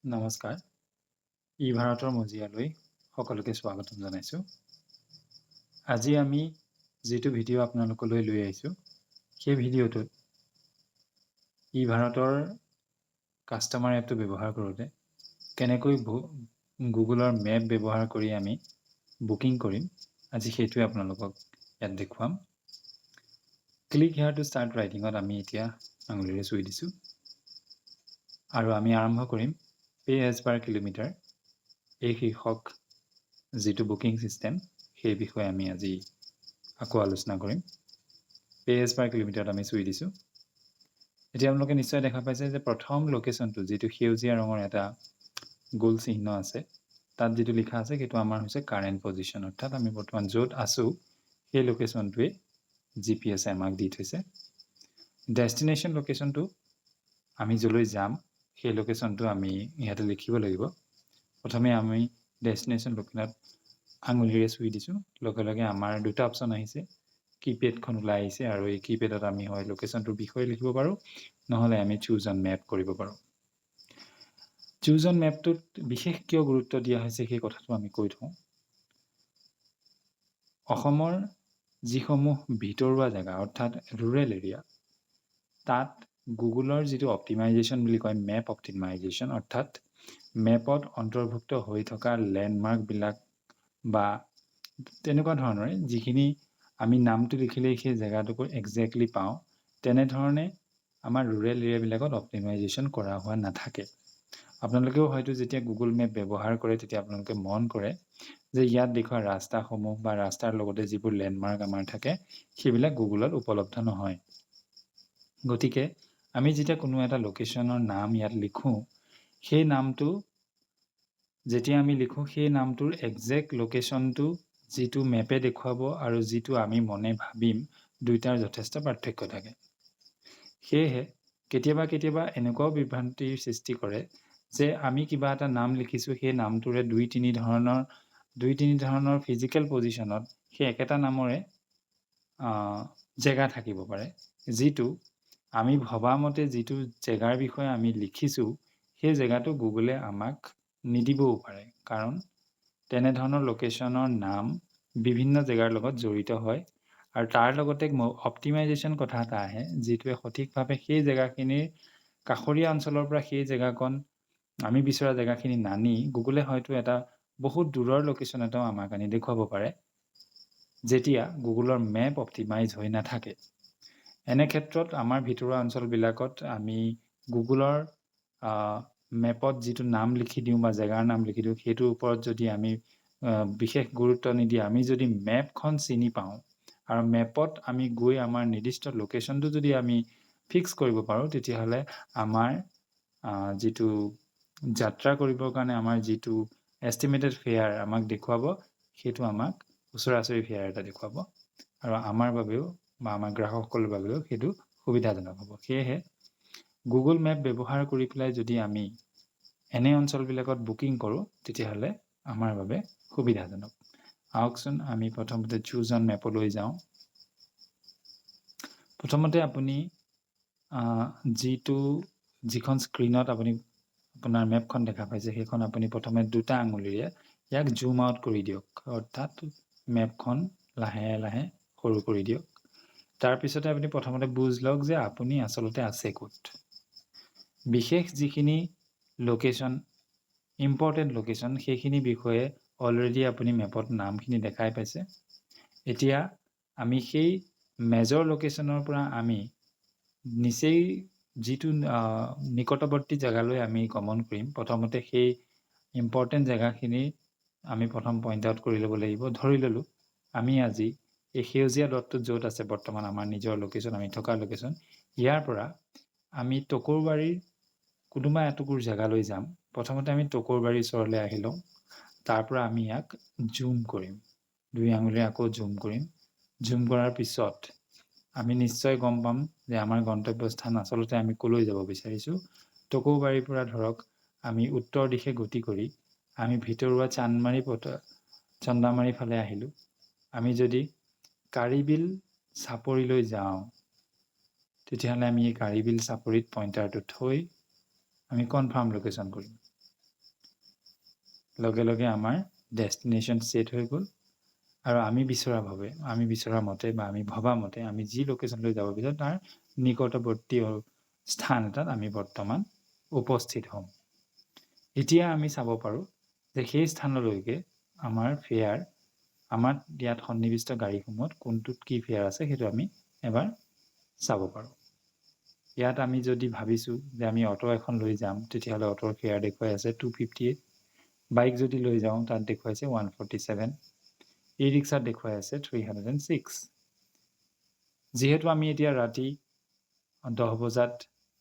নমস্কাৰ, ভাৰতৰ মজিয়ালৈ সকলোকে স্বাগতম জনাইছোঁ। আজি আমি যিটো ভিডিঅ' আপোনালোকলৈ লৈ আহিছোঁ, সেই ভিডিঅ'টোত ভাৰতৰ কাষ্টমাৰ এপটো ব্যৱহাৰ কৰোঁতে কেনেকৈ গুগলৰ মেপ ব্যৱহাৰ কৰি আমি বুকিং কৰিম, আজি সেইটোৱে আপোনালোকক ইয়াত দেখুৱাম। ক্লিক হেয়াৰ টু ষ্টাৰ্ট ৰাইটিঙত আমি এতিয়া আঙুলিৰে চুই দিছোঁ আৰু আমি আৰম্ভ কৰিম পে এজ পাৰ কিলোমিটাৰ এই শীৰ্ষক যিটো বুকিং ছিষ্টেম, সেই বিষয়ে আমি আজি আকৌ আলোচনা কৰিম। পে এজ পাৰ কিলোমিটাৰত আমি চুই দিছোঁ। এতিয়া আপোনালোকে নিশ্চয় দেখা পাইছে যে প্ৰথম লোকেশ্যনটো যিটো সেউজীয়া ৰঙৰ এটা গোল চিহ্ন আছে, তাত যিটো লিখা আছে সেইটো আমাৰ হৈছে কাৰেণ্ট পজিশ্যন, অৰ্থাৎ আমি বৰ্তমান য'ত আছোঁ সেই লোকেশ্যনটোৱে GPS আমাক দি থৈছে। ডেষ্টিনেশ্যন লোকেশ্যনটো আমি য'লৈ যাম সেই লোকেশ্যনটো আমি ইয়াতে লিখিব লাগিব। প্ৰথমে আমি ডেষ্টিনেশ্যন লোকেশ্যনত আঙুলিৰে চুই দিছোঁ, লগে লগে আমাৰ দুটা অপশ্যন আহিছে। কিপেডখন ওলাই আহিছে আৰু এই কিপেডত আমি হয় লোকেশ্যনটোৰ বিষয়ে লিখিব পাৰোঁ, নহ'লে আমি চুজ অন মেপ কৰিব পাৰোঁ। চুজ অন মেপটোত বিশেষ কিয় গুৰুত্ব দিয়া হৈছে সেই কথাটো আমি কৈ থওঁ। অসমৰ যিসমূহ ভিতৰুৱা জেগা অৰ্থাৎ ৰুৰেল এৰিয়া, তাত গুগলৰ যিটো অপটিমাইজেশ্যন বুলি কয়, মেপ অপটিমাইজেশ্যন, অৰ্থাৎ মেপত অন্তৰ্ভুক্ত হৈ থকা লেণ্ডমাৰ্কবিলাক বা তেনেকুৱা ধৰণৰে যিখিনি আমি নামটো লিখিলেই সেই জেগাটুকুৰ একজেক্টলি পাওঁ, তেনেধৰণে আমাৰ ৰুৰেল এৰিয়াবিলাকত অপটিমাইজেশ্যন কৰা হোৱা নাথাকে। আপোনালোকেও হয়তো যেতিয়া গুগল মেপ ব্যৱহাৰ কৰে তেতিয়া আপোনালোকে মন কৰে যে ইয়াত দেখুওৱা ৰাস্তাসমূহ বা ৰাস্তাৰ লগতে যিবোৰ লেণ্ডমাৰ্ক আমাৰ থাকে সেইবিলাক গুগলত উপলব্ধ নহয়। গতিকে আমি যেতিয়া কোনো এটা লোকেশ্যনৰ নাম ইয়াত লিখোঁ, সেই নামটো যেতিয়া আমি লিখোঁ সেই নামটোৰ একজেক্ট লোকেশ্যনটো যিটো মেপে দেখুৱাব আৰু যিটো আমি মনে ভাবিম, দুইটাৰ যথেষ্ট পাৰ্থক্য থাকে। সেয়েহে কেতিয়াবা এনেকুৱাও বিভ্ৰান্তিৰ সৃষ্টি কৰে যে আমি কিবা এটা নাম লিখিছোঁ, সেই নামটোৰে দুই তিনি ধৰণৰ ফিজিকেল পজিশ্যনত সেই একেটা নামৰে জেগা থাকিব পাৰে, যিটো আমি ভবামতে যিটো জেগাৰ বিষয়ে আমি লিখিছোঁ সেই জেগাটো গুগলে আমাক নিদিবও পাৰে, কাৰণ তেনেধৰণৰ লোকেশ্যনৰ নাম বিভিন্ন জেগাৰ লগত জড়িত হয় আৰু তাৰ লগতে অপটিমাইজেশ্যন কথা এটা আহে, যিটোৱে সঠিকভাৱে সেই জেগাখিনিৰ কাষৰীয়া অঞ্চলৰ পৰা সেই জেগাকণ আমি বিচৰা জেগাখিনি নানি গুগলে হয়তো এটা বহুত দূৰৰ লোকেশ্যন এটাও আমাক আনি দেখুৱাব পাৰে, যেতিয়া গুগলৰ মেপ অপটিমাইজ হৈ নাথাকে। এনে ক্ষেত্ৰত আমাৰ ভিতৰুৱা অঞ্চলবিলাকত আমি গুগলৰ মেপত যিটো নাম লিখি দিওঁ বা জেগাৰ নাম লিখি দিওঁ, সেইটোৰ ওপৰত যদি আমি বিশেষ গুৰুত্ব নিদি আমি যদি মেপখন চিনি পাওঁ আৰু মেপত আমি গৈ আমাৰ নিৰ্দিষ্ট লোকেশ্যনটো যদি আমি ফিক্স কৰিব পাৰোঁ, তেতিয়াহ'লে আমাৰ যিটো যাত্ৰা কৰিবৰ কাৰণে আমাৰ যিটো এষ্টিমেটেড ফেয়াৰ আমাক দেখুৱাব, সেইটো আমাক ওচৰা-ওচৰি ফেয়াৰ এটা দেখুৱাব আৰু আমাৰ বাবেও বা আমাৰ গ্ৰাহকসকলৰ বাবেও সেইটো সুবিধাজনক হ'ব। সেয়েহে গুগল মেপ ব্যৱহাৰ কৰি পেলাই যদি আমি এনে অঞ্চলবিলাকত বুকিং কৰোঁ, তেতিয়াহ'লে আমাৰ বাবে সুবিধাজনক। আহকচোন আমি প্ৰথমতে চুজ অন মেপলৈ যাওঁ। প্ৰথমতে আপুনি যিখন স্ক্ৰীণত আপুনি আপোনাৰ মেপখন দেখা পাইছে, সেইখন আপুনি প্ৰথমে দুটা আঙুলিৰে ইয়াক জুম আউট কৰি দিয়ক, অৰ্থাৎ মেপখন লাহে লাহে সৰু কৰি দিয়ক। তাৰপিছতে আপুনি প্ৰথমতে বুজ লওক যে আপুনি আচলতে আছে ক'ত। বিশেষ যিখিনি লোকেশ্যন, ইম্পৰ্টেণ্ট লোকেশ্যন, সেইখিনি বিষয়ে অলৰেডি আপুনি মেপত নামখিনি দেখাই পাইছে। এতিয়া আমি সেই মেজৰ লোকেশ্যনৰ পৰা আমি নিচেই যিটো নিকটৱৰ্তী জেগালৈ আমি গমন কৰিম, প্ৰথমতে সেই ইম্পৰ্টেণ্ট জেগাখিনি আমি প্ৰথম পইণ্ট আউট কৰি ল'ব লাগিব। ধৰি ল'লোঁ আমি আজি এই সেউজীয়া ডটটোত য'ত আছে বৰ্তমান আমাৰ নিজৰ লোকেশ্যন, আমি থকা লোকেশ্যন, ইয়াৰ পৰা আমি টকৌবাৰীৰ কোনোবা এটুকুৰ জেগালৈ যাম। প্ৰথমতে আমি টকৌবাৰীৰ ওচৰলৈ আহি লওঁ, তাৰ পৰা আমি ইয়াক জুম কৰিম, দুই আঙুলিৰে আকৌ জুম কৰিম। জুম কৰাৰ পিছত আমি নিশ্চয় গম পাম যে আমাৰ গন্তব্যস্থান আচলতে আমি ক'লৈ যাব বিচাৰিছোঁ। টকৌবাৰীৰ পৰা ধৰক আমি উত্তৰ দিশে গতি কৰি আমি ভিতৰুৱা চন্দামাৰী ফালে আহিলোঁ। আমি যদি কাৰিবিল চাপৰিলৈ যাওঁ, তেতিয়াহ'লে আমি এই কাৰিবিল চাপৰিত পইণ্টাৰটো থৈ আমি কনফাৰ্ম লোকেশ্যন কৰিম। লগে লগে আমাৰ ডেষ্টিনেশ্যন ছেট হৈ গ'ল আৰু আমি বিচৰা মতে বা আমি ভবা মতে আমি যি লোকেশ্যনলৈ যাব বিচাৰোঁ তাৰ নিকটৱৰ্তী স্থান এটাত আমি বৰ্তমান উপস্থিত হ'ম। এতিয়া আমি চাব পাৰোঁ যে সেই স্থানলৈকে আমাৰ ফেয়াৰ, আমাৰ ইয়াত সন্নিৱিষ্ট গাড়ীসমূহত কোনটোত কি ফেয়াৰ আছে সেইটো আমি এবাৰ চাব পাৰোঁ। ইয়াত আমি যদি ভাবিছোঁ যে আমি অটো এখন লৈ যাম, তেতিয়াহ'লে অটোৰ ফেয়াৰ দেখুৱাই আছে 258। বাইক যদি লৈ যাওঁ তাত দেখুৱাইছে 147। ই ৰিক্সাত দেখুৱাই আছে 306। যিহেতু আমি এতিয়া ৰাতি 10 বজাত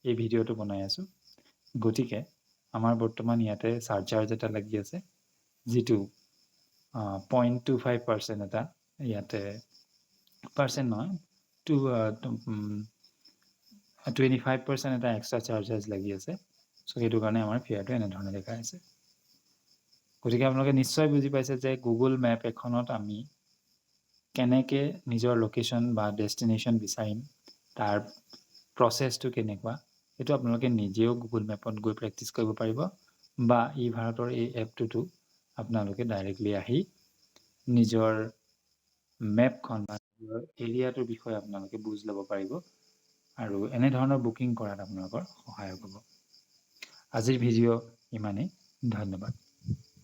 এই ভিডিঅ'টো বনাই আছোঁ, গতিকে আমাৰ বৰ্তমান ইয়াতে চাৰ্জ এটা লাগি আছে, যিটো 0.25% এটা ইয়াতে পাৰ্চেণ্ট নহয়, 25% এটা এক্সট্ৰা চাৰ্জেছ লাগি আছে। চ' সেইটো কাৰণে আমাৰ ফেয়াৰটো এনেধৰণে দেখাই আছে। গতিকে আপোনালোকে নিশ্চয় বুজি পাইছে যে গুগল মেপ এখনত আমি কেনেকৈ নিজৰ লোকেশ্যন বা ডেষ্টিনেশ্যন বিচাৰিম, তাৰ প্ৰচেছটো কেনেকুৱা, সেইটো আপোনালোকে নিজেও গুগল মেপত গৈ প্ৰেক্টিছ কৰিব পাৰিব, বা ই ভাৰতৰ এই এপটোতো আপোনালোকে ডাইৰেক্টলি আহি নিজৰ মেপখন বা নিজৰ এৰিয়াটোৰ বিষয়ে আপোনালোকে বুজ ল'ব পাৰিব আৰু এনেধৰণৰ বুকিং কৰাত আপোনালোকৰ সহায়ক হ'ব। আজিৰ ভিডিঅ' ইমানেই। ধন্যবাদ।